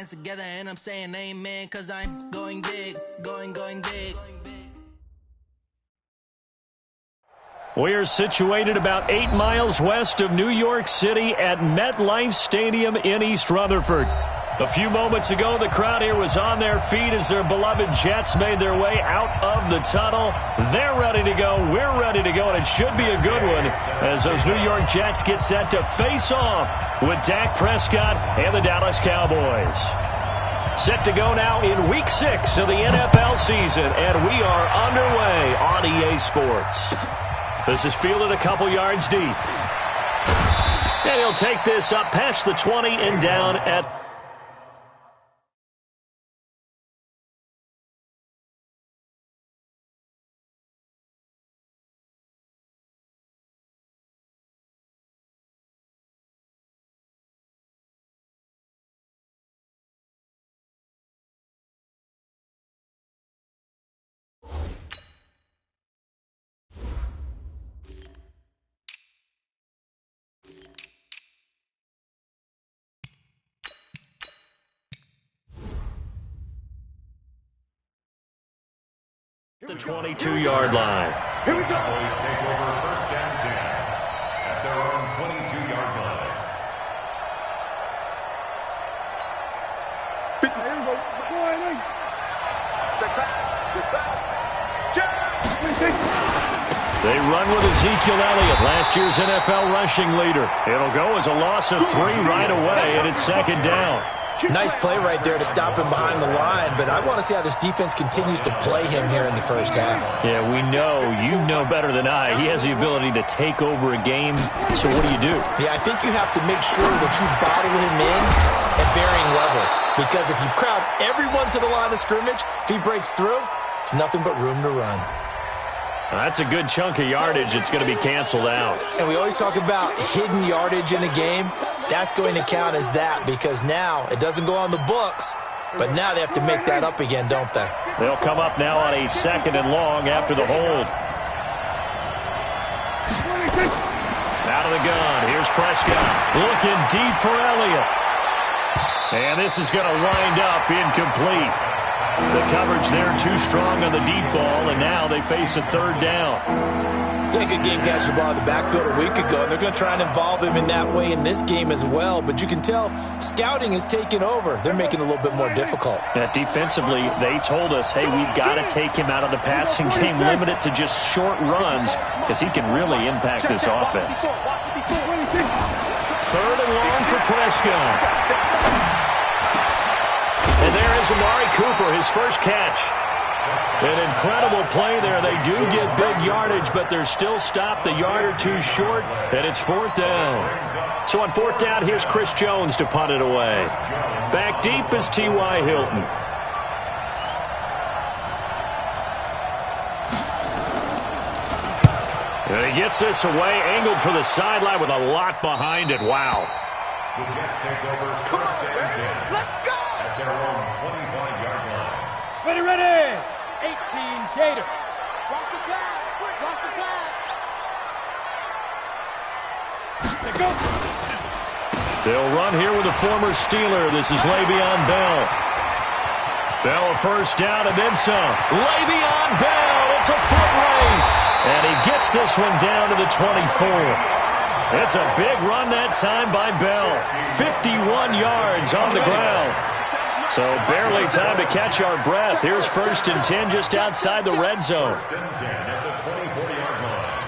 hands together and I'm saying amen, cause I'm going big, going big. We are situated about 8 miles west of New York City at MetLife Stadium in East Rutherford. A few moments ago, the crowd here was on their feet as their beloved Jets made their way out of the tunnel. They're ready to go. We're ready to go, and it should be a good one as those New York Jets get set to face off with Dak Prescott and the Dallas Cowboys. Set to go now in Week 6 of the NFL season, and we are underway on EA Sports. This is fielded a couple yards deep. And he'll take this up past the 20 and down at the 22-yard line. Here we go. Cowboys take over first and 10 at their own 22-yard line. 50. Here we go. Check back. They run with Ezekiel Elliott, last year's NFL rushing leader. It'll go as a loss of 3 right away, and it's second down. Nice play right there to stop him behind the line, but I want to see how this defense continues to play him here in the first half. Yeah, we know. You know better than I. He has the ability to take over a game, so what do? Yeah, I think you have to make sure that you bottle him in at varying levels, because if you crowd everyone to the line of scrimmage, if he breaks through, it's nothing but room to run. That's a good chunk of yardage. It's going to be canceled out. And we always talk about hidden yardage in a game. That's going to count as that because now it doesn't go on the books, but now they have to make that up again, don't they? They'll come up now on a 2nd and long after the hold. Out of the gun. Here's Prescott. Looking deep for Elliott. And this is going to wind up incomplete. The coverage there too strong on the deep ball, and now they face a 3rd down. Yeah, good game catching the ball in the backfield a week ago, and they're going to try and involve him in that way in this game as well. But you can tell scouting is taking over. They're making it a little bit more difficult. Yeah, defensively, they told us, hey, we've got to take him out of the passing game, limit it to just short runs, because he can really impact this offense. 3rd and long for Prescott. And there is Amari Cooper, his first catch. An incredible play there. They do get big yardage, but they're still stopped a yard or two short, and it's 4th down. So on 4th down, here's Chris Jones to punt it away. Back deep is T.Y. Hilton. And he gets this away, angled for the sideline with a lot behind it. Wow. The Jets take over first and 10. Let's go. At their own 25-yard line. Ready. 18 Gator. Cross the flash. Cross the flash. Let's go. They'll run here with a former Steeler. This is Le'Veon Bell. Bell a first down and then some. Le'Veon Bell. It's a foot race. And he gets this one down to the 24. It's a big run that time by Bell. 51 yards on the ground. So barely time to catch our breath. Here's 1st and 10 just outside the red zone. 1st and 10 at the 24-yard line.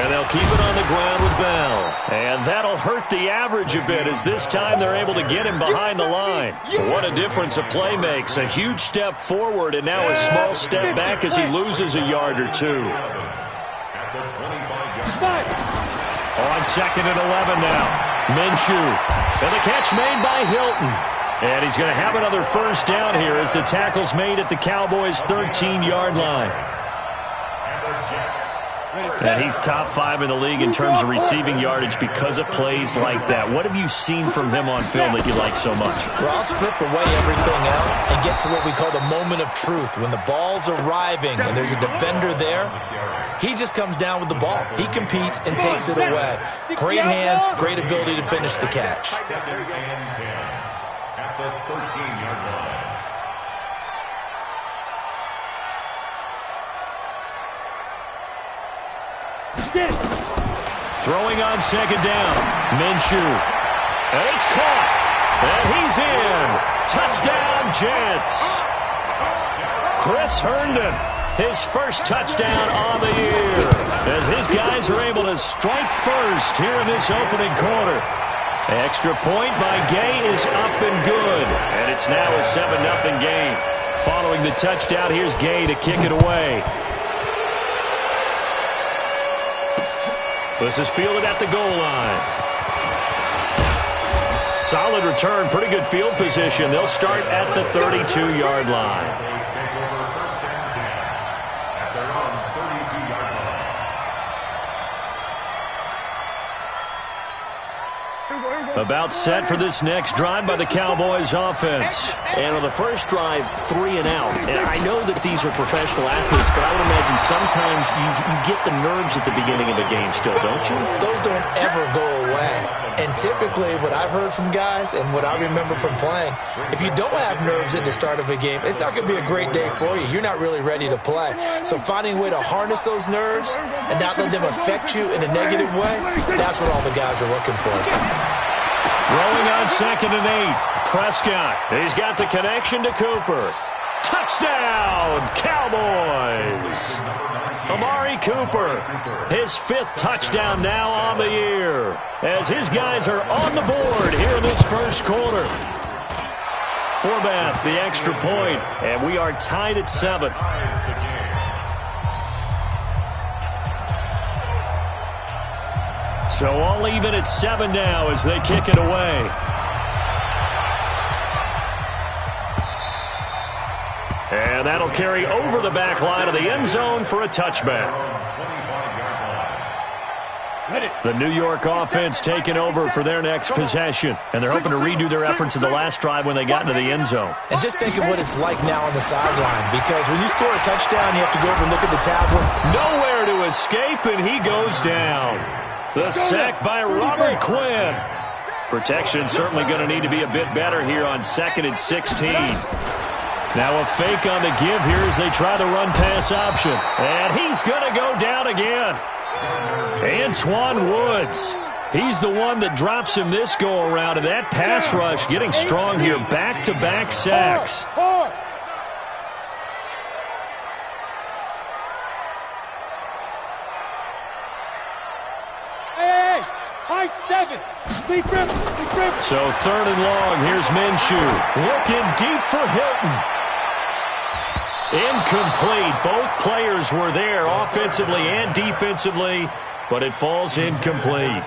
And they'll keep it on the ground with Bell. And that'll hurt the average a bit as this time they're able to get him behind the line. What a difference a play makes. A huge step forward and now a small step back as he loses a yard or two. On 2nd and 11 now. Minshew. And the catch made by Hilton. And he's going to have another first down here as the tackle's made at the Cowboys' 13-yard line. And he's top 5 in the league in terms of receiving yardage because of plays like that. What have you seen from him on film that you like so much? Well, I'll strip away everything else and get to what we call the moment of truth. When the ball's arriving and there's a defender there, He just comes down with the ball. He competes and takes it away. Great hands, great ability to finish the catch. 2nd and 10 at the 13-yard line. Throwing on 2nd down. Minshew. And it's caught. And he's in. Touchdown, Jets. Chris Herndon, his first touchdown on the year, as his guys are able to strike first here in this opening quarter. Extra point by Gay is up and good, and it's now a 7-0 game. Following the touchdown, here's Gay to kick it away. This is fielded at the goal line. Solid return, pretty good field position. They'll start at the 32-yard line. About set for this next drive by the Cowboys offense. And on the first drive, 3 and out. And I know that these are professional athletes, but I would imagine sometimes you get the nerves at the beginning of a game still, don't you? Those don't ever go away. And typically what I've heard from guys and what I remember from playing, if you don't have nerves at the start of a game, it's not going to be a great day for you. You're not really ready to play. So finding a way to harness those nerves and not let them affect you in a negative way, that's what all the guys are looking for. Throwing on 2nd and 8. Prescott. He's got the connection to Cooper. Touchdown, Cowboys. Amari Cooper, his 5th touchdown now on the year, as his guys are on the board here in this first quarter. Forbath, the extra point, and we are tied at 7. So all even at 7 now as they kick it away. And that'll carry over the back line of the end zone for a touchback. The New York offense taking over for their next possession. And they're hoping to redo their efforts in the last drive when they got into the end zone. And just think of what it's like now on the sideline. Because when you score a touchdown, you have to go over and look at the tablet. Nowhere to escape, and he goes down. The sack by Robert Quinn. Protection certainly going to need to be a bit better here on 2nd and 16. Now a fake on the give here as they try the run-pass option. And he's going to go down again. Antoine Woods. He's the one that drops him this go-around. And that pass rush getting strong here. Back-to-back sacks. High 7. So 3rd and long. Here's Minshew. Looking deep for Hilton. Incomplete. Both players were there offensively and defensively, but it falls incomplete.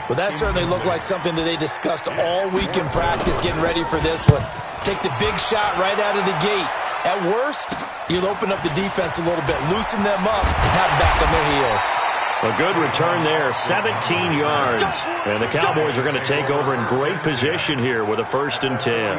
Well, that certainly looked like something that they discussed all week in practice getting ready for this one. Take the big shot right out of the gate. At worst, you'll open up the defense a little bit, loosen them up, and have them back on their heels. A good return there, 17 yards. And the Cowboys are going to take over in great position here with a 1st and 10.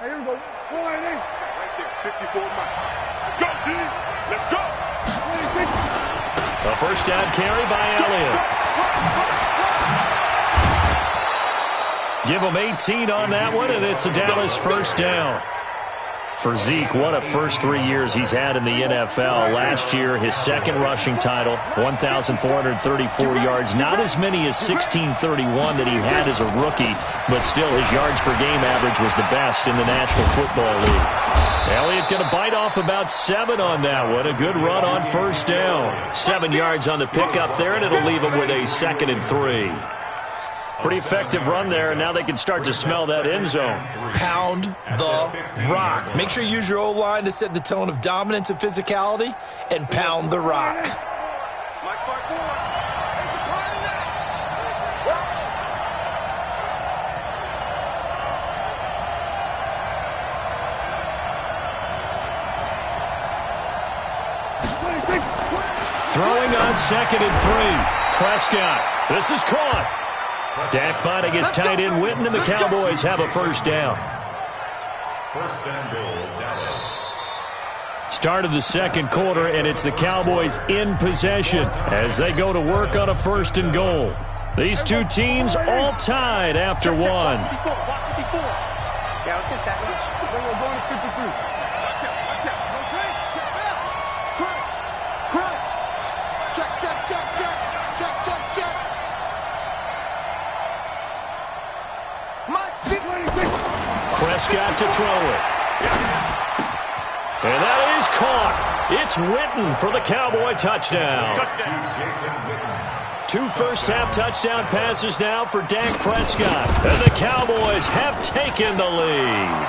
Here we go. Right there, 54 miles. Let's go, D. Let's go. A 1st down carry by Elliott. Give him 18 on that one, and it's a Dallas 1st down. For Zeke, what a first 3 years he's had in the NFL. Last year, his 2nd rushing title, 1,434 yards. Not as many as 1,631 that he had as a rookie, but still his yards per game average was the best in the National Football League. Elliott going to bite off about 7 on that one. A good run on 1st down. 7 yards on the pickup there, and it'll leave him with a 2nd and 3. Pretty effective run there, and now they can start to smell that end zone. Pound the rock. Make sure you use your O-line to set the tone of dominance and physicality, and pound the rock. Throwing on 2nd and 3. Prescott. This is caught. Dak finding his tight end Witten, and the Cowboys have a first down. First and goal, Dallas. Start of the second quarter, and it's the Cowboys in possession as they go to work on a first and goal. These two teams all tied after one. Yeah, let's get sack lunch. We're going to 53. Watch out. Rotate. Check back. Crunch. Check. Prescott to throw it. And that is caught. It's Witten for the Cowboy touchdown. Two first-half touchdown passes now for Dak Prescott. And the Cowboys have taken the lead.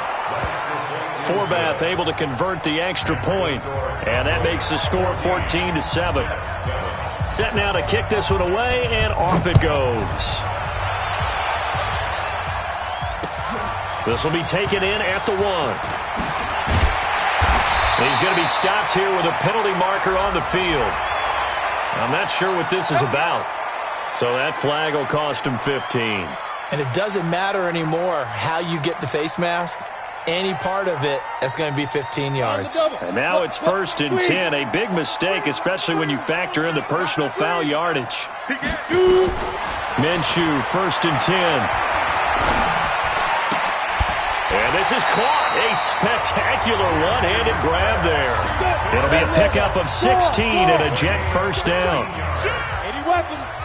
Forbath able to convert the extra point, and that makes the score 14-7. Set now to kick this one away, and off it goes. This will be taken in at the 1. He's going to be stopped here with a penalty marker on the field. I'm not sure what this is about. So that flag will cost him 15. And it doesn't matter anymore how you get the face mask. Any part of it is going to be 15 yards. And now it's 1st and 10. A big mistake, especially when you factor in the personal foul yardage. Minshew, 1st and 10. And this is caught. A spectacular one-handed grab there. It'll be a pickup of 16 and a Jet first down.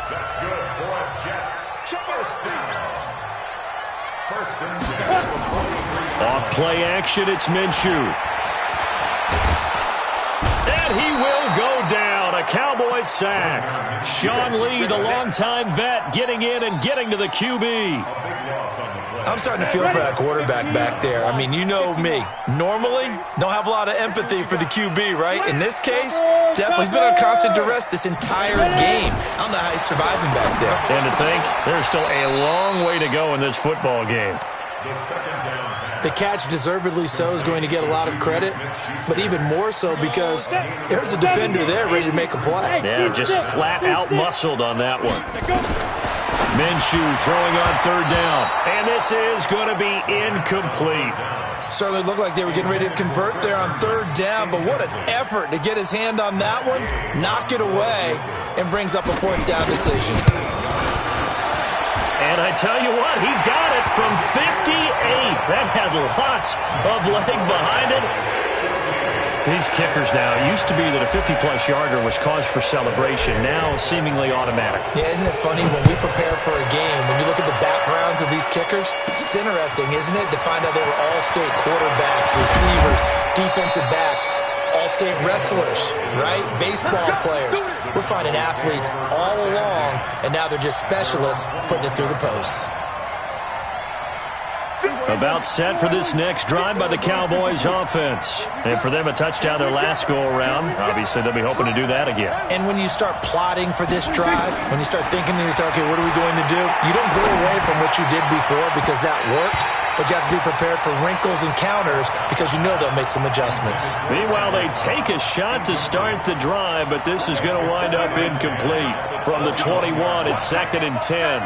That's good for Jets. First down. First and 10. Off play action, it's Minshew. And he will go down. A Cowboys sack. Sean Lee, the longtime vet, getting in and getting to the QB. I'm starting to feel for that quarterback back there. I mean, you know me. Normally, don't have a lot of empathy for the QB, right? In this case, definitely he's been on constant duress this entire game. I don't know how he's surviving back there. And to think, there's still a long way to go in this football game. The catch, deservedly so, is going to get a lot of credit, but even more so because there's a defender there ready to make a play. Yeah, just flat out muscled on that one. Minshew throwing on 3rd down. And this is going to be incomplete. Certainly looked like they were getting ready to convert there on 3rd down, but what an effort to get his hand on that one, knock it away, and brings up a 4th down decision. And I tell you what, he got it from 58. That had lots of leg behind it. These kickers now, it used to be that a 50-plus yarder was cause for celebration. Now, seemingly automatic. Yeah, isn't it funny when we prepare for a game, when you look at the backgrounds of these kickers? It's interesting, isn't it, to find out they were all-state quarterbacks, receivers, defensive backs, all-state wrestlers, right? Baseball players. We're finding athletes all along, and now they're just specialists putting it through the posts. About set for this next drive by the Cowboys offense. And for them, a touchdown their last go-around. Obviously, they'll be hoping to do that again. And when you start plotting for this drive, when you start thinking to yourself, okay, what are we going to do? You don't go away from what you did before because that worked, but you have to be prepared for wrinkles and counters because you know they'll make some adjustments. Meanwhile, they take a shot to start the drive, but this is going to wind up incomplete. From the 21, it's 2nd and 10.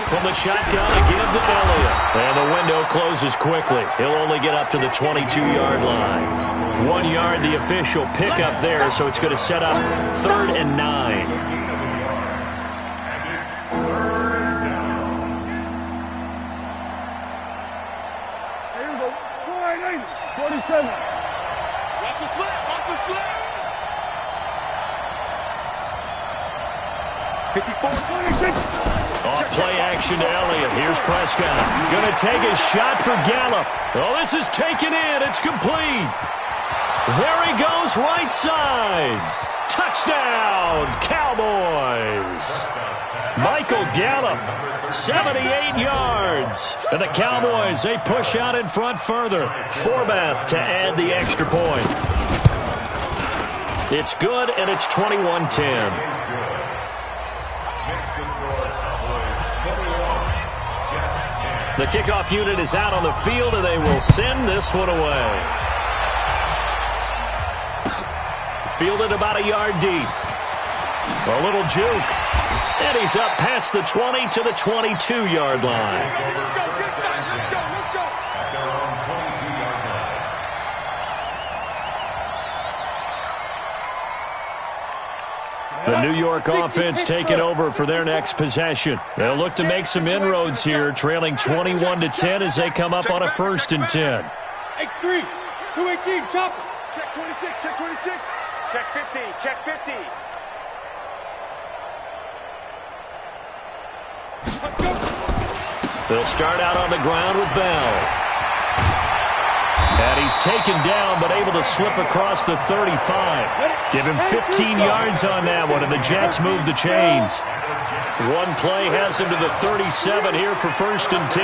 From the shotgun, a give to Elliott. And the window closes quickly. He'll only get up to the 22-yard line. 1 yard, the official pickup there, so it's going to set up 3rd and 9. And it's 3rd down. Here we go. 47. Watch the slap. 54. 26. Off play action to Elliott. Here's Prescott. Going to take a shot for Gallup. Oh, this is taken in. It's complete. There he goes, right side. Touchdown, Cowboys. Michael Gallup, 78 yards. And the Cowboys, they push out in front further. Forbath to add the extra point. It's good, and it's 21-10. The kickoff unit is out on the field, and they will send this one away. Fielded about a yard deep. A little juke. And he's up past the 20 to the 22-yard line. Let's go. At their own 22-yard line. The New York offense taking over for their next possession. They'll look to make some inroads here, trailing 21-10 as they come up on a 1st and 10. X3, 218, chopper. Check 26, check 26. Check 50, check 50. They'll start out on the ground with Bell. And he's taken down, but able to slip across the 35. Give him 15 yards on that one, and the Jets move the chains. One play has him to the 37 here for 1st and 10.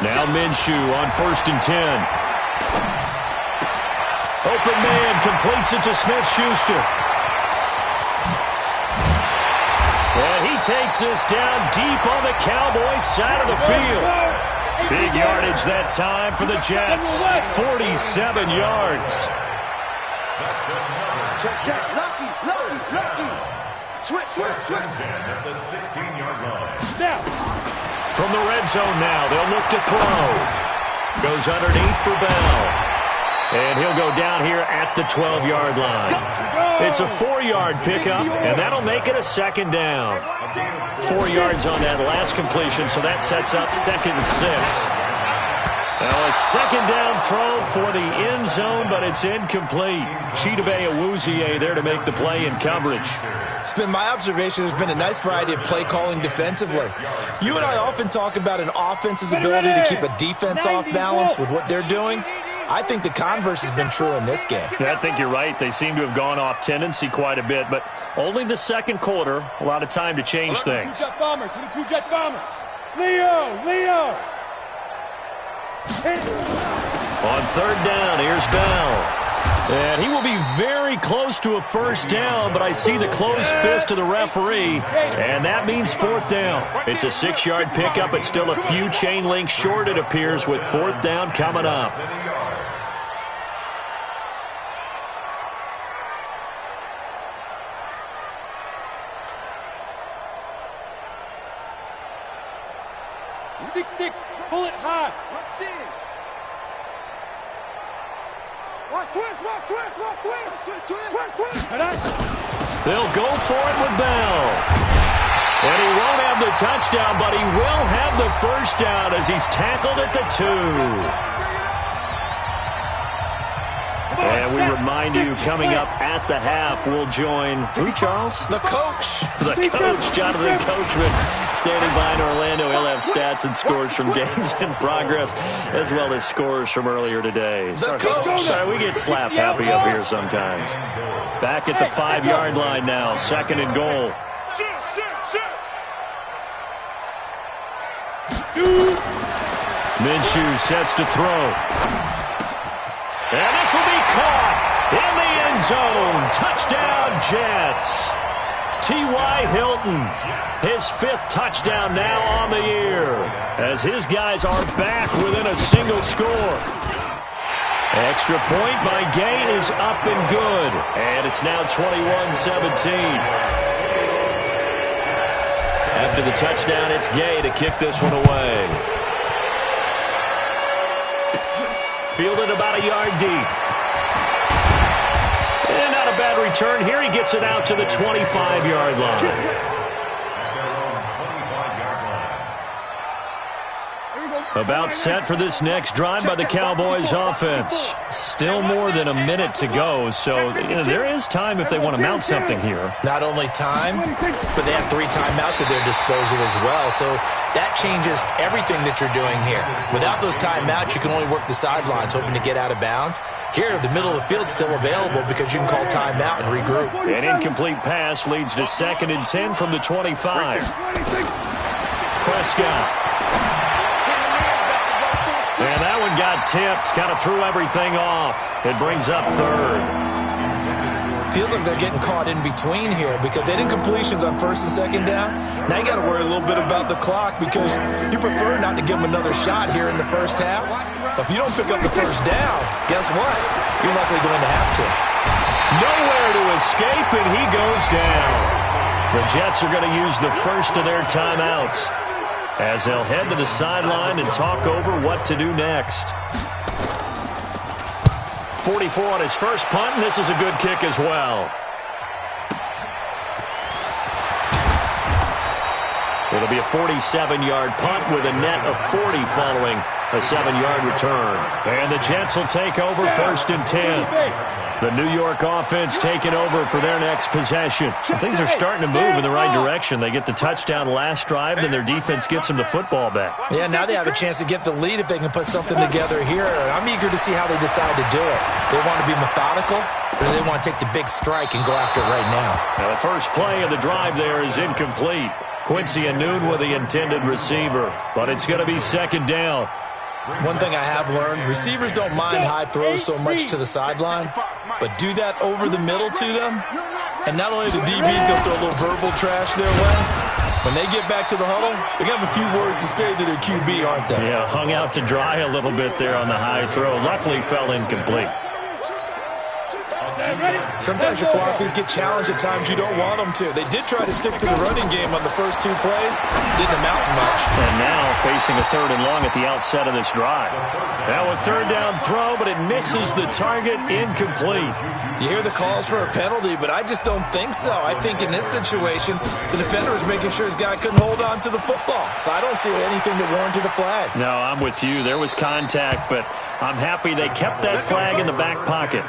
Now Minshew on 1st and 10. Open man completes it to Smith-Schuster. And he takes this down deep on the Cowboys' side of the field. Big yardage that time for the Jets. 47 yards. Check. Lucky. Switch. At the 16-yard line. Now. From the red zone now, they'll look to throw. Goes underneath for Bell. And he'll go down here at the 12-yard line. It's a 4-yard pickup, and that'll make it a 2nd down. 4 yards on that last completion, so that sets up 2nd and 6. Now a 2nd down throw for the end zone, but it's incomplete. Chidobe Awuzie there to make the play in coverage. It's been my observation there's been a nice variety of play calling defensively. You and I often talk about an offense's ability to keep a defense off balance with what they're doing. I think the converse has been true in this game. I think you're right. They seem to have gone off tendency quite a bit, but only the 2nd quarter. A lot of time to change things. 22 jet bomber. Leo. On 3rd down, here's Bell. And he will be very close to a 1st down, but I see the closed fist of the referee, and that means 4th down. It's a 6-yard pickup, but still a few chain links short, it appears, with 4th down coming up. Pull it high. Let's see. Watch twist. They'll go for it with Bell. And he won't have the touchdown, but he will have the 1st down as he's tackled at the 2. And we remind you, coming up at the half, we'll join who, Charles? The coach. The coach, Jonathan Coachman, standing by in Orlando. He'll have stats and scores from games in progress, as well as scores from earlier today. Sorry, we get slap happy up here sometimes. Back at the 5-yard line now, 2nd and goal. Minshew sets to throw. And this will be caught in the end zone. Touchdown, Jets. T.Y. Hilton, his 5th touchdown now on the year, as his guys are back within a single score. Extra point by Gay is up and good, and it's now 21-17. After the touchdown, it's Gay to kick this one away. Fielded about a yard deep. And not a bad return here. He gets it out to the 25-yard line. About set for this next drive by the Cowboys offense. Still more than a minute to go, so there is time if they want to mount something here. Not only time, but they have 3 timeouts at their disposal as well, so that changes everything that you're doing here. Without those timeouts, you can only work the sidelines, hoping to get out of bounds. Here, the middle of the field's still available because you can call timeout and regroup. An incomplete pass leads to 2nd and 10 from the 25. Prescott. And that one got tipped, kind of threw everything off. It brings up 3rd. Feels like they're getting caught in between here because they did completions on 1st and 2nd down. Now you got to worry a little bit about the clock because you prefer not to give them another shot here in the 1st half. If you don't pick up the first down, guess what? You're likely going to have to. Nowhere to escape, and he goes down. The Jets are going to use the first of their timeouts as they'll head to the sideline and talk over what to do next. 44 on his first punt, and this is a good kick as well. It'll be a 47-yard punt with a net of 40 following a 7-yard return. And the Jets will take over first and 10. The New York offense taking over for their next possession. Things are starting to move in the right direction. They get the touchdown last drive, then their defense gets them the football back. Yeah, now they have a chance to get the lead if they can put something together here. And I'm eager to see how they decide to do it. They want to be methodical, or do they want to take the big strike and go after it right now? Now the first play of the drive there is incomplete. Quincy Anoon with the intended receiver, but it's going to be second down. One thing I have learned, receivers don't mind high throws so much to the sideline, but do that over the middle to them, and not only the DB's going to throw a little verbal trash their way, when they get back to the huddle, they're going to have a few words to say to their QB, aren't they? Yeah, hung out to dry a little bit there on the high throw. Luckily fell incomplete. Sometimes your philosophies get challenged at times you don't want them to. They did try to stick to the running game on the first two plays. Didn't amount to much. And now facing a third and long at the outset of this drive. Now a third down throw, but it misses the target, incomplete. You hear the calls for a penalty, but I just don't think so. I think in this situation, the defender was making sure his guy couldn't hold on to the football. So I don't see anything that warranted a flag. No, I'm with you. There was contact, but I'm happy they kept that flag in the back pocket.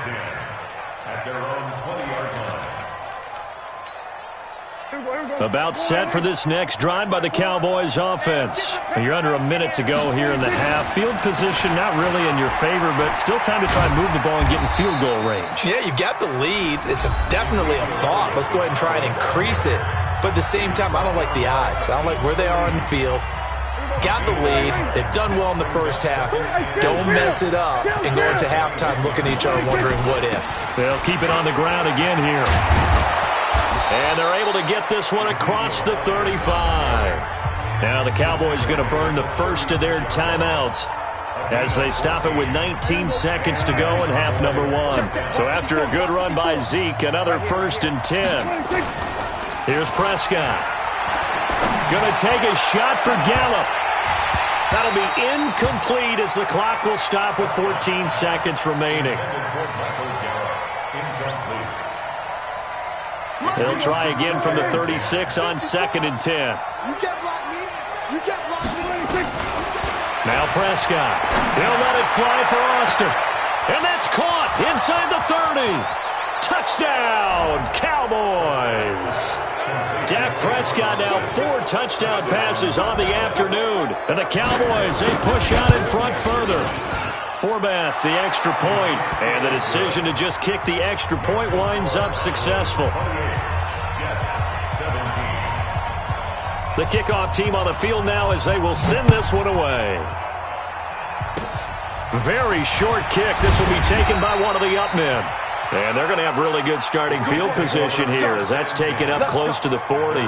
About set for this next drive by the Cowboys offense. You're under a minute to go here in the half. Field position not really in your favor, but still time to try and move the ball and get in field goal range. Yeah, you've got the lead. It's definitely a thought. Let's go ahead and try and increase it. But at the same time, I don't like the odds. I don't like where they are on the field. Got the lead. They've done well in the first half. Don't mess it up and go into halftime looking at each other wondering what if. They'll keep it on the ground again here. And they're able to get this one across the 35. Now the Cowboys going to burn the first of their timeouts as they stop it with 19 seconds to go in half number one. So after a good run by Zeke, another first and 10. Here's Prescott. Going to take a shot for Gallup. That'll be incomplete as the clock will stop with 14 seconds remaining. He'll try again from the 36 on second and 10. Now Prescott. He'll let it fly for Austin. And that's caught inside the 30. Touchdown, Cowboys. Dak Prescott now 4 touchdown passes on the afternoon. And the Cowboys, they push out in front further. Forbath, the extra point, and the decision to just kick the extra point winds up successful. The kickoff team on the field now as they will send this one away. Very short kick. This will be taken by one of the up men. And they're going to have really good starting field position here as that's taken up close to the 40.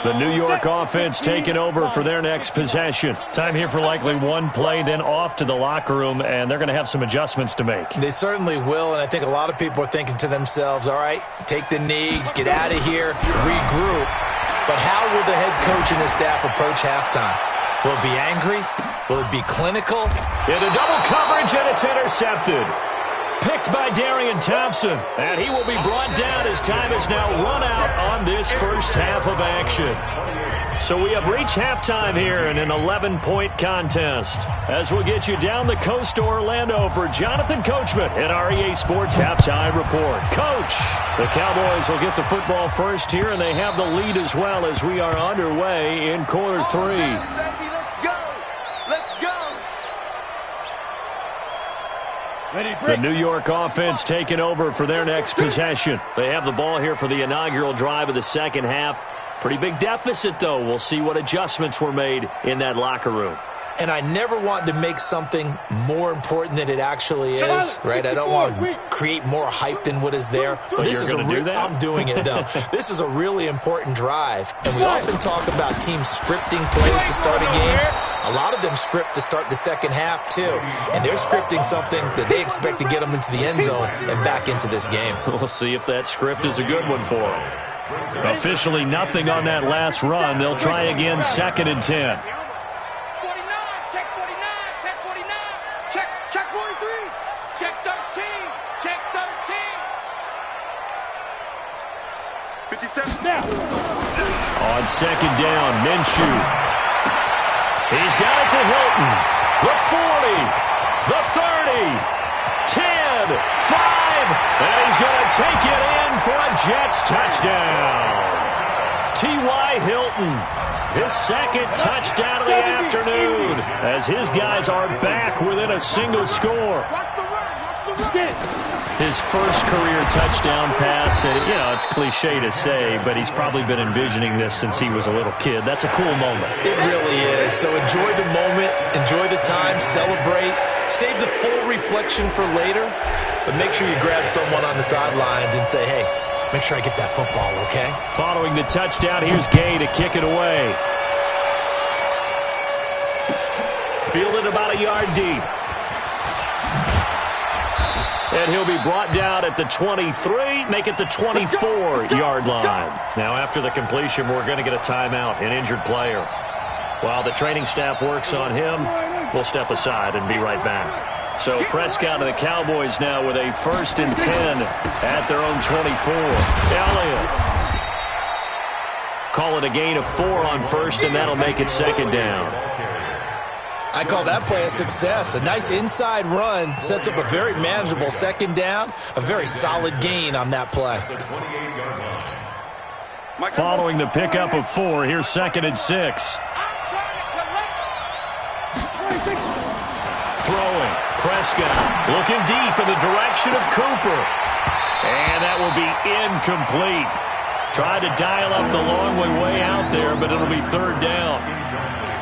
The New York offense taking over for their next possession. Time here for likely one play, then off to the locker room, and they're going to have some adjustments to make. They certainly will, and I think a lot of people are thinking to themselves, all right, take the knee, get out of here, regroup. But how will the head coach and his staff approach halftime? Will it be angry? Will it be clinical? Into double coverage, and it's intercepted. Picked by Darian Thompson, and he will be brought down as time is now run out on this first half of action. So we have reached halftime here in an 11-point contest. As we'll get you down the coast to Orlando for Jonathan Coachman in our EA Sports Halftime Report. Coach, the Cowboys will get the football first here, and they have the lead as well as we are underway in quarter three. The New York offense taking over for their next possession. They have the ball here for the inaugural drive of the second half. Pretty big deficit, though. We'll see what adjustments were made in that locker room. and I never want to make something more important than it actually is, right? I don't want to create more hype than what is there. But this is I'm doing it, though. This is a really important drive, and we often talk about teams scripting plays to start a game. A lot of them script to start the second half, too, and they're scripting something that they expect to get them into the end zone and back into this game. We'll see if that script is a good one for them. Officially nothing on that last run. They'll try again, 2nd and 10. 49, check 49, check 49, check 43, check 13, check 13. 57 now. On 2nd down, Minshew. He's got it to Hilton. The 40, the 30, 10, 5, and he's going to take it in for a Jets touchdown. T.Y. Hilton, his 2nd touchdown of the afternoon, as his guys are back within a single score. His first career touchdown pass, and, you know, it's cliche to say, but he's probably been envisioning this since he was a little kid. That's a cool moment. It really is. So enjoy the moment, enjoy the time, celebrate, save the full reflection for later, but make sure you grab someone on the sidelines and say, hey, make sure I get that football, okay? Following the touchdown, here's Gay to kick it away. Fielded about a yard deep. And he'll be brought down at the 23, make it the 24-yard line. Now, after the completion, we're going to get a timeout, an injured player. While the training staff works on him, we'll step aside and be right back. So Prescott and the Cowboys now with a 1st and 10 at their own 24. Elliott. Call it a gain of 4 on 1st, and that'll make it 2nd down. I call that play a success. A nice inside run sets up a very manageable 2nd down, a very solid gain on that play. Following the pickup of 4, here's 2nd and 6. Throwing, Prescott looking deep in the direction of Cooper. And that will be incomplete. Tried to dial up the long way out there, but it'll be 3rd down.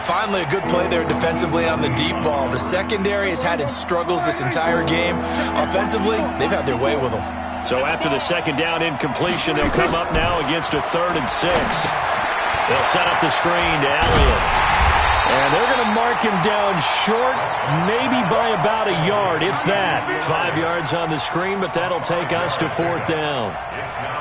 Finally, a good play there defensively on the deep ball. The secondary has had its struggles this entire game. Offensively, they've had their way with them. So after the 2nd down incompletion, they'll come up now against a 3rd and 6. They'll set up the screen to Elliott. And they're going to mark him down short, maybe by about a yard, if that. 5 yards on the screen, but that'll take us to 4th down.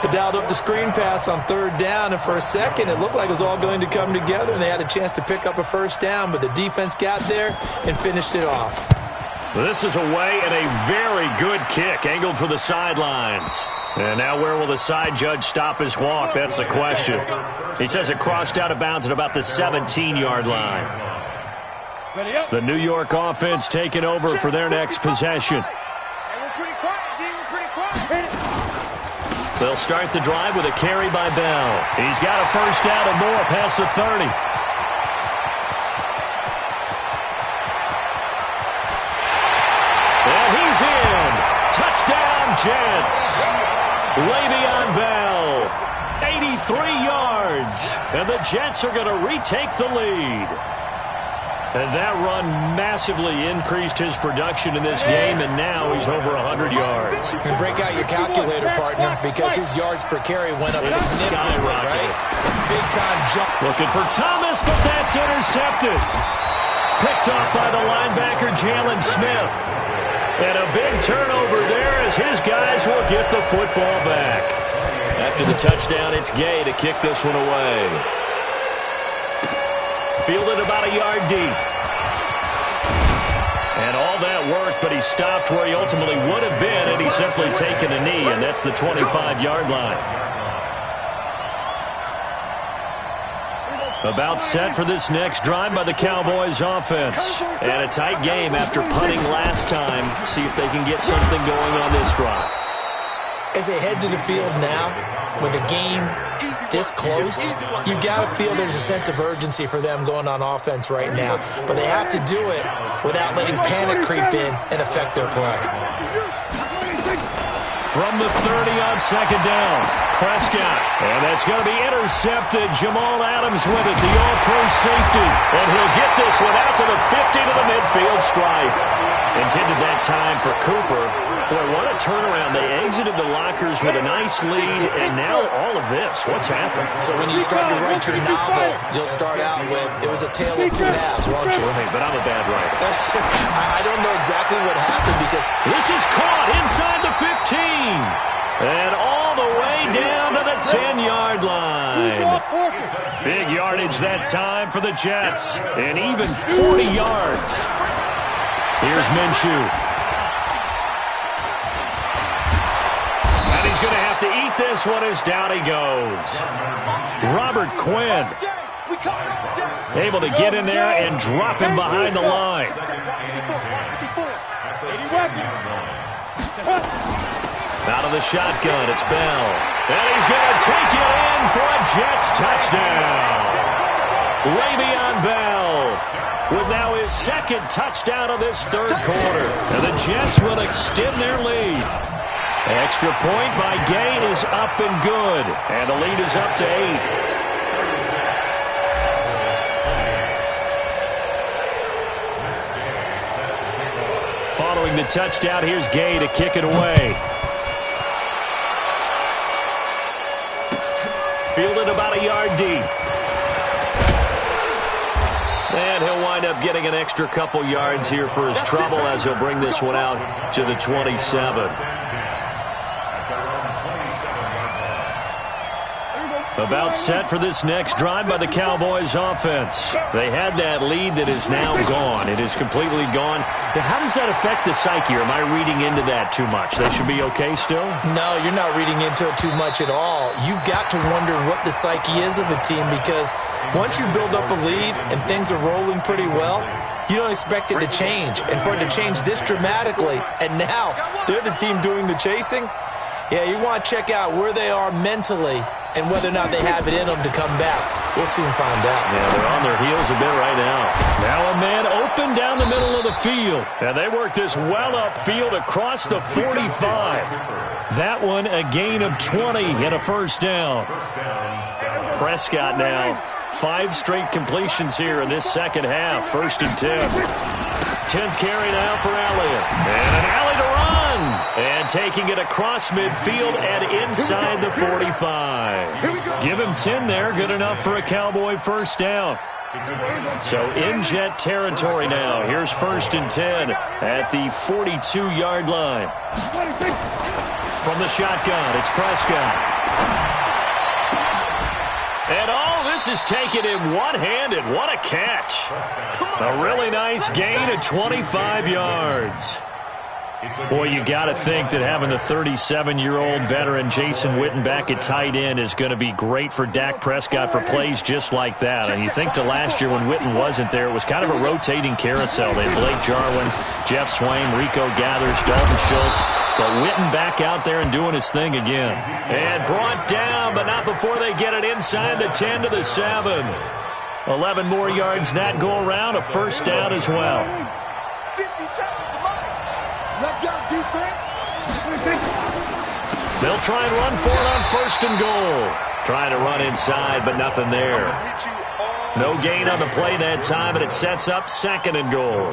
They dialed up the screen pass on 3rd down, and for a second it looked like it was all going to come together, and they had a chance to pick up a 1st down, but the defense got there and finished it off. This is away and a very good kick, angled for the sidelines. And now where will the side judge stop his walk? That's the question. He says it crossed out of bounds at about the 17-yard line. The New York offense taking over for their next possession. They'll start the drive with a carry by Bell. He's got a 1st down and more past the 30. And he's in. Touchdown, Jets. Le'Veon Bell, 83 yards. And the Jets are going to retake the lead. And that run massively increased his production in this game, and now he's over 100 yards. You can break out your calculator, partner, because his yards per carry went up significantly, right? Big-time jump. Looking for Thomas, but that's intercepted. Picked off by the linebacker, Jalen Smith. And a big turnover there as his guys will get the football back. After the touchdown, it's Gay to kick this one away. Fielded about a yard deep. And all that worked, but he stopped where he ultimately would have been, and he's simply taken a knee, and that's the 25-yard line. About set for this next drive by the Cowboys offense. And a tight game after punting last time. See if they can get something going on this drive. As they head to the field now, with the game this close, you've got to feel there's a sense of urgency for them going on offense right now. But they have to do it without letting panic creep in and affect their play. From the 30 on 2nd down, Prescott. And that's going to be intercepted. Jamal Adams with it, the all-pro safety. And he'll get this one out to the 50 to the midfield stripe. Intended that time for Cooper. Boy, what a turnaround. They exited the lockers with a nice lead, and now all of this. What's happened? So when you start to write your novel, you'll start out with, it was a tale of two halves, won't you? Hey, but I'm a bad writer. I don't know exactly what happened because this is caught inside the 15. And all the way down to the 10-yard line. Big yardage that time for the Jets. And even 40 yards. Here's Minshew. And he's going to have to eat this one as down he goes. Robert Quinn able to get in there and drop him behind the line. Out of the shotgun, it's Bell. And he's going to take it in for a Jets touchdown. Le'Veon Bell with now his second touchdown of this third quarter. And the Jets will extend their lead. Extra point by Gay is up and good. And the lead is up to 8. Following the touchdown, here's Gay to kick it away. Fielded about a yard deep. And he'll wind up getting an extra couple yards here for his trouble as he'll bring this one out to the 27. About set for this next drive by the Cowboys offense. They had that lead that is now gone. It is completely gone. How does that affect the psyche? Or am I reading into that too much? They should be okay still? No, you're not reading into it too much at all. You've got to wonder what the psyche is of a team because once you build up a lead and things are rolling pretty well, you don't expect it to change. And for it to change this dramatically, and now they're the team doing the chasing, yeah, you want to check out where they are mentally and whether or not they have it in them to come back. We'll soon find out. Yeah, they're on their heels a bit right now. Now a man open down the middle of the field. And they work this well upfield across the 45. That one a gain of 20 and a first down. Prescott now 5 straight completions here in this second half. First and 10. 10th carry now for Elliott. And an alley to run. And taking it across midfield and inside the 45. Give him 10 there. Good enough for a Cowboy first down. So in Jet territory now. Here's first and 10 at the 42-yard line. From the shotgun, it's Prescott. And this is taken in one-handed. What a catch. A really nice gain of 25 yards. Boy, you got to think that having the 37-year-old veteran Jason Witten back at tight end is going to be great for Dak Prescott for plays just like that. And you think to last year when Witten wasn't there, it was kind of a rotating carousel. They had Blake Jarwin, Jeff Swaim, Rico Gathers, Dalton Schultz. But Witten back out there and doing his thing again. And brought down, but not before they get it inside the 10 to the 7. 11 more yards that go around, a first down as well. Let's go, defense. They'll try and run for it on first and goal. Trying to run inside, but nothing there. No gain on the play that time, and it sets up second and goal.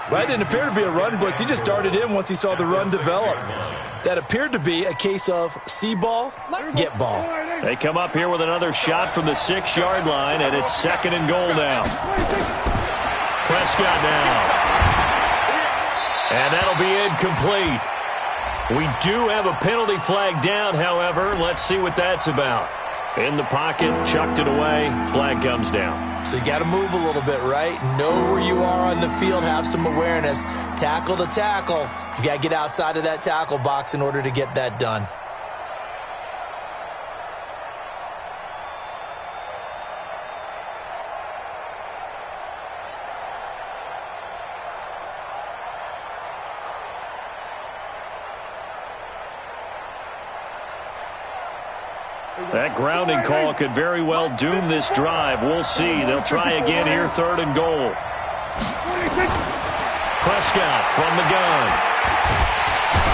Well, it didn't appear to be a run blitz. He just darted in once he saw the run develop. That appeared to be a case of see ball, get ball. They come up here with another shot from the 6-yard line, and it's second and goal now. Prescott now. And that'll be incomplete. We do have a penalty flag down, however. Let's see what that's about. In the pocket, chucked it away, flag comes down. So you got to move a little bit, right? Know where you are on the field, have some awareness. Tackle to tackle. You got to get outside of that tackle box in order to get that done. That grounding call could very well doom this drive. We'll see. They'll try again here, third and goal. Prescott from the gun.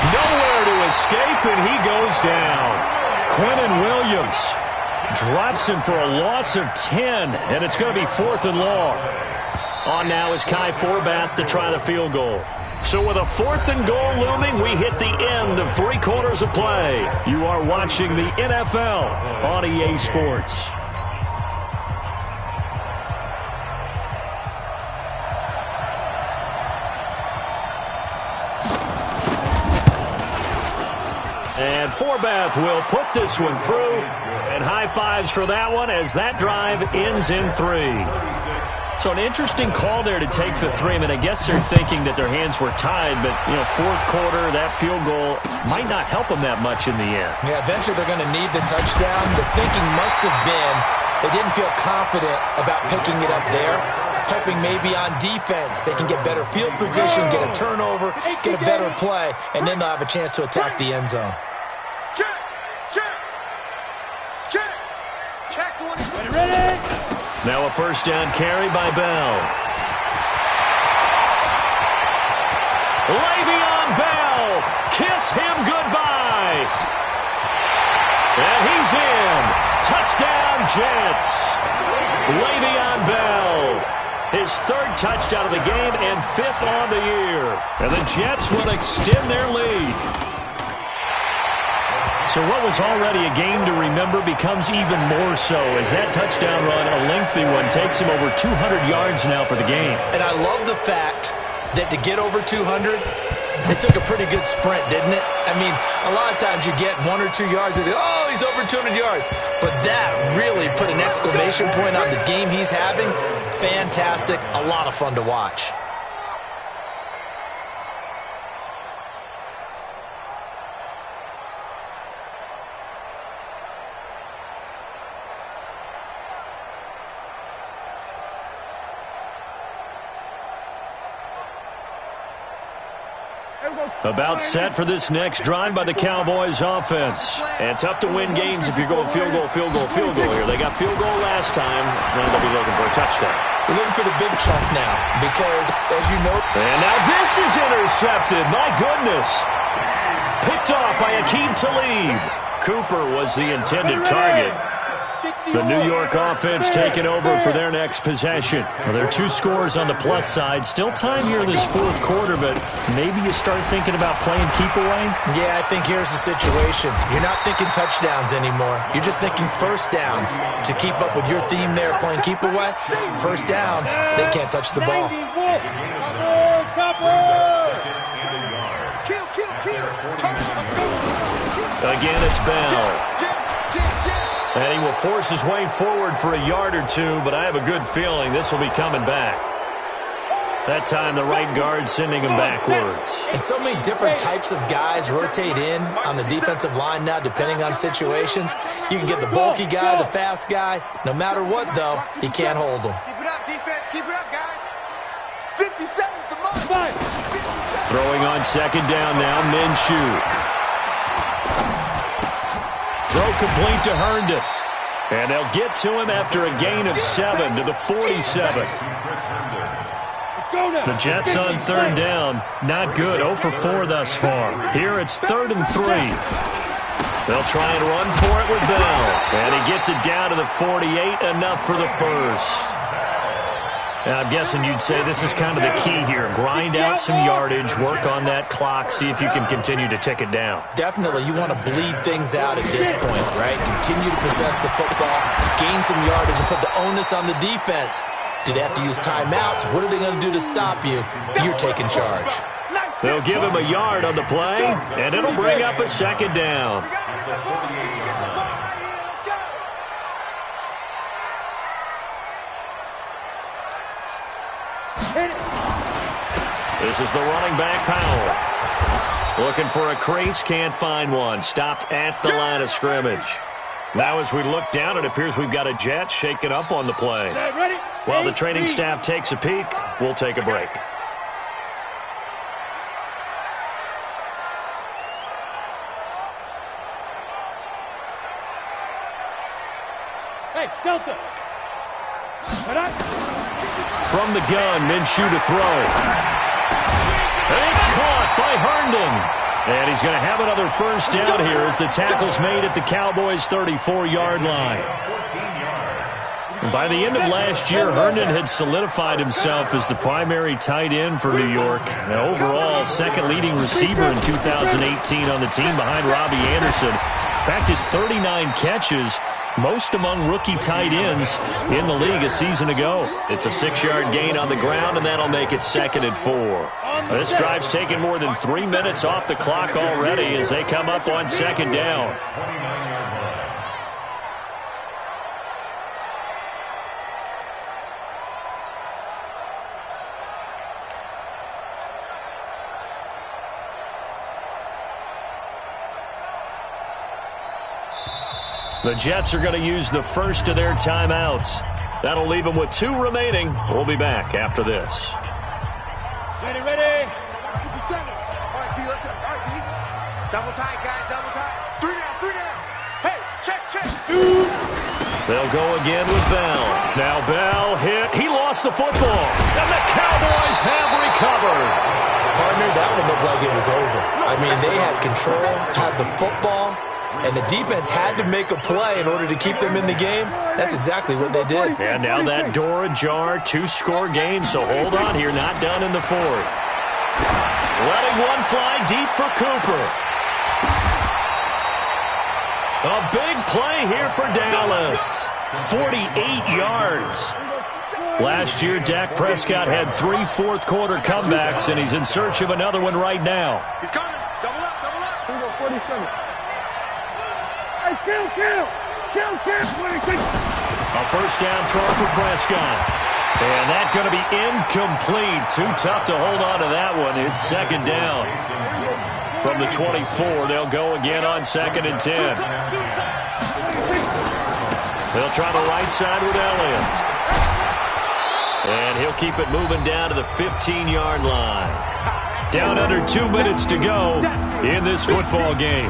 Nowhere to escape, and he goes down. Quinnen Williams drops him for a loss of 10, and it's going to be 4th and long. On now is Kai Forbath to try the field goal. So with a 4th and goal looming, we hit the end of 3 quarters of play. You are watching the NFL on EA Sports. And Forbath will put this one through. And high fives for that one as that drive ends in 3. So an interesting call there to take the 3. I mean, I guess they're thinking that their hands were tied, but, 4th quarter, that field goal might not help them that much in the end. Yeah, eventually they're going to need the touchdown. The thinking must have been they didn't feel confident about picking it up there, hoping maybe on defense they can get better field position, get a turnover, get a better play, and then they'll have a chance to attack the end zone. Ready? Now a first down carry by Bell. Le'Veon Bell, kiss him goodbye. And he's in. Touchdown, Jets. Le'Veon Bell, his 3rd touchdown of the game and 5th on the year. And the Jets will extend their lead. So what was already a game to remember becomes even more so as that touchdown run, a lengthy one, takes him over 200 yards now for the game. And I love the fact that to get over 200, it took a pretty good sprint, didn't it? I mean, a lot of times you get 1 or 2 yards and, oh, he's over 200 yards. But that really put an exclamation point on the game he's having. Fantastic. A lot of fun to watch. About set for this next drive by the Cowboys offense. And tough to win games if you're going field goal here. They got field goal last time. Now they'll be looking for a touchdown. They're looking for the big chunk now because, as you know... And now this is intercepted. My goodness. Picked off by Akeem Talib. Cooper was the intended target. The New York offense taking over for their next possession. Well, there are 2 scores on the plus side. Still time here in this 4th quarter, but maybe you start thinking about playing keep away? Yeah, I think here's the situation. You're not thinking touchdowns anymore. You're just thinking first downs. To keep up with your theme there, playing keep away, first downs, they can't touch the ball. Again, it's Bell. And he will force his way forward for a yard or 2, but I have a good feeling this will be coming back. That time the right guard sending him backwards. And so many different types of guys rotate in on the defensive line now depending on situations. You can get the bulky guy, the fast guy. No matter what, though, he can't hold them. Keep it up, defense. Keep it up, guys. 50 seconds to mark. Throwing on 2nd down now, Minshew. Throw complete to Herndon. And they'll get to him after a gain of 7 to the 47. The Jets on 3rd down. Not good. 0 for 4 thus far. Here it's 3rd and 3. They'll try and run for it with Bell. And he gets it down to the 48. Enough for the first. Now, I'm guessing you'd say this is kind of the key here. Grind out some yardage, work on that clock, see if you can continue to tick it down. Definitely. You want to bleed things out at this point, right? Continue to possess the football, gain some yardage, and put the onus on the defense. Do they have to use timeouts? What are they going to do to stop you? You're taking charge. They'll give him a yard on the play, and it'll bring up a 2nd down. This is the running back, Powell. Looking for a crease, can't find one. Stopped at the line of scrimmage. Now as we look down, it appears we've got a Jet shaken up on the play. While the training staff takes a peek, we'll take a break. Hey, Delta. From the gun, Minshew to throw. And it's caught by Herndon. And he's going to have another first down here as the tackle's made at the Cowboys' 34-yard line. By the end of last year, Herndon had solidified himself as the primary tight end for New York. And overall, second leading receiver in 2018 on the team behind Robbie Anderson. In fact, his 39 catches, most among rookie tight ends in the league a season ago. It's a 6-yard gain on the ground, and that'll make it 2nd and 4. This drive's taken more than 3 minutes off the clock already as they come up on 2nd down. The Jets are going to use the first of their timeouts. That'll leave them with 2 remaining. We'll be back after this. Ready, ready. 57. All right, D, let's go. All right, D. Double tight, guys, double tight. 3 down, 3 down. Hey, check, check. Shoot. They'll go again with Bell. Now Bell hit. He lost the football. And the Cowboys have recovered. Partner, that one looked like it was over. I mean, they had control, had the football, and the defense had to make a play in order to keep them in the game. That's exactly what they did. And now that door ajar, 2-score game, so hold on here, not done in the 4th. Letting one fly deep for Cooper. A big play here for Dallas. 48 yards. Last year, Dak Prescott had 3 fourth-quarter comebacks, and he's in search of another one right now. He's coming. Double up, double up. Here we go, 47. Hey, kill, 26. A first down throw for Prescott. And that's going to be incomplete. Too tough to hold on to that one. It's 2nd down. From the 24, they'll go again on 2nd and 10. They'll try the right side with Elliott. And he'll keep it moving down to the 15-yard line. Down under 2 minutes to go in this football game.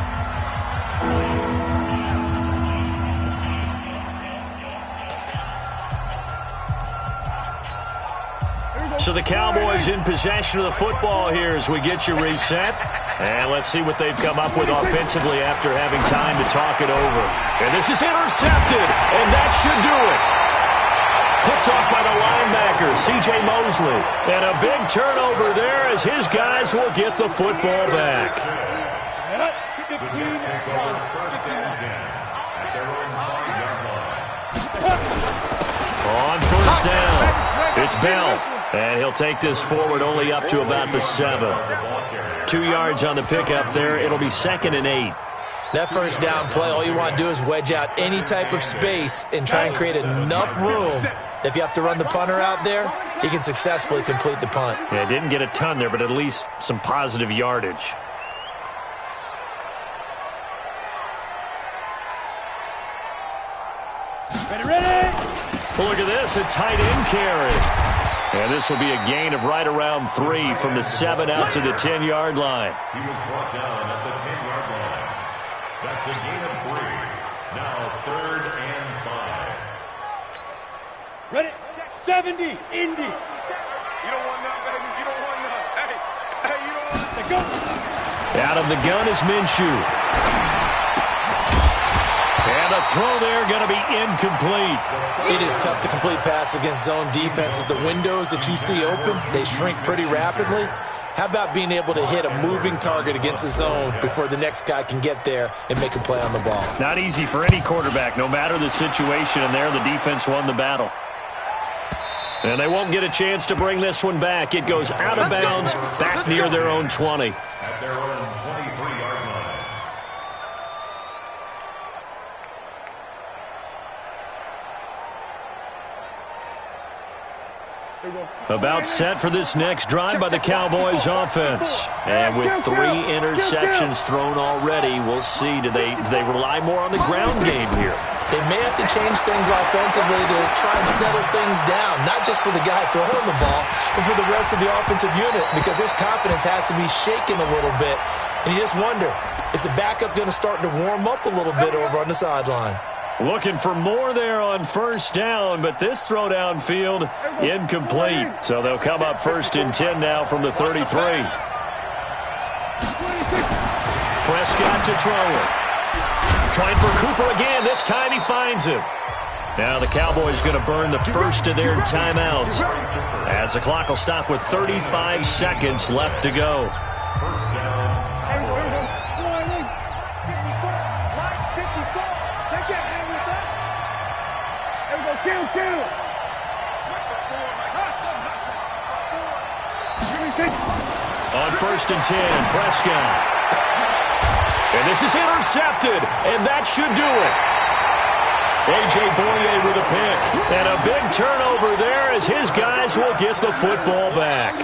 So the Cowboys in possession of the football here as we get you reset. And let's see what they've come up with offensively after having time to talk it over. And this is intercepted, and that should do it. Picked off by the linebacker, C.J. Mosley. And a big turnover there as his guys will get the football back. The Jets take over 1st and 10 at their own 5-yard line. On first down, it's Bell. And he'll take this forward only up to about the 7. 2 yards on the pickup there. It'll be 2nd and 8. That first down play, all you want to do is wedge out any type of space and try and create enough room. If you have to run the punter out there, he can successfully complete the punt. Yeah, didn't get a ton there, but at least some positive yardage. Ready. Well, look at this, a tight end carry. And this will be a gain of right around 3 from the 7 out to the 10-yard line. He was brought down at the 10-yard line. That's a gain of 3. Now 3rd and 5. Ready. 70. Indy. You don't want none, baby. You don't want none. Hey, you don't want Let's go. Out of the gun is Minshew. And a throw there going to be incomplete. It is tough to complete pass against zone defenses. The windows that you see open, they shrink pretty rapidly. How about being able to hit a moving target against a zone before the next guy can get there and make a play on the ball? Not easy for any quarterback, no matter the situation, and there the defense won the battle. And they won't get a chance to bring this one back. It goes out of bounds, back near their own 20. At their own 23-yard line. About set for this next drive by the Cowboys offense. And with 3 interceptions thrown already, we'll see. Do they rely more on the ground game here? They may have to change things offensively to try and settle things down, not just for the guy throwing the ball, but for the rest of the offensive unit, because their confidence has to be shaken a little bit. And you just wonder, is the backup going to start to warm up a little bit over on the sideline? Looking for more there on first down, but this throw downfield incomplete. So they'll come up 1st and 10 now from the 33. Prescott to throw it. Trying for Cooper again. This time he finds him. Now the Cowboys going to burn the first of their timeouts as the clock will stop with 35 seconds left to go. First down. On 1st and 10, Prescott. And this is intercepted, and that should do it. A.J. Boye with a pick. And a big turnover there as his guys will get the football back.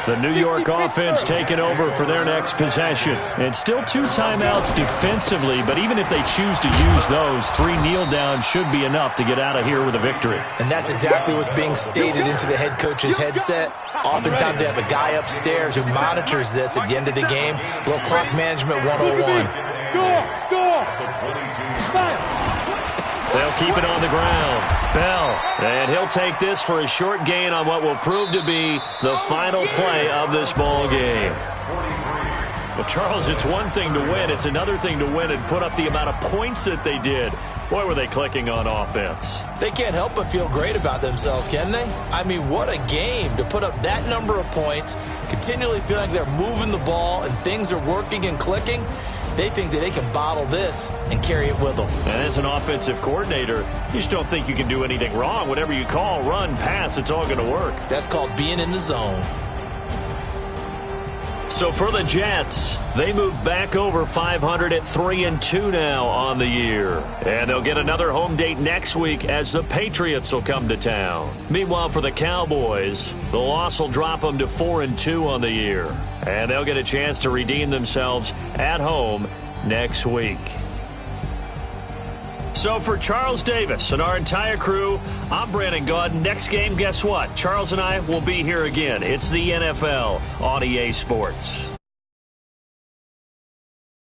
The New York offense taking over for their next possession. And still 2 timeouts defensively, but even if they choose to use those, 3 kneel downs should be enough to get out of here with a victory. And that's exactly what's being stated into the head coach's headset. Oftentimes they have a guy upstairs who monitors this at the end of the game. Little clock management 101. They'll keep it on the ground. Bell, and he'll take this for a short gain on what will prove to be the final play of this ball game. Well, Charles, it's one thing to win. It's another thing to win and put up the amount of points that they did. Boy, were they clicking on offense. They can't help but feel great about themselves, can they? I mean, what a game to put up that number of points, continually feeling like they're moving the ball and things are working and clicking. They think that they can bottle this and carry it with them. And as an offensive coordinator, you just don't think you can do anything wrong. Whatever you call, run, pass, it's all going to work. That's called being in the zone. So for the Jets, they move back over 500 at 3-2 now on the year. And they'll get another home date next week as the Patriots will come to town. Meanwhile, for the Cowboys, the loss will drop them to 4-2 on the year. And they'll get a chance to redeem themselves at home next week. So for Charles Davis and our entire crew, I'm Brandon Gaudin. Next game, guess what? Charles and I will be here again. It's the NFL on EA Sports.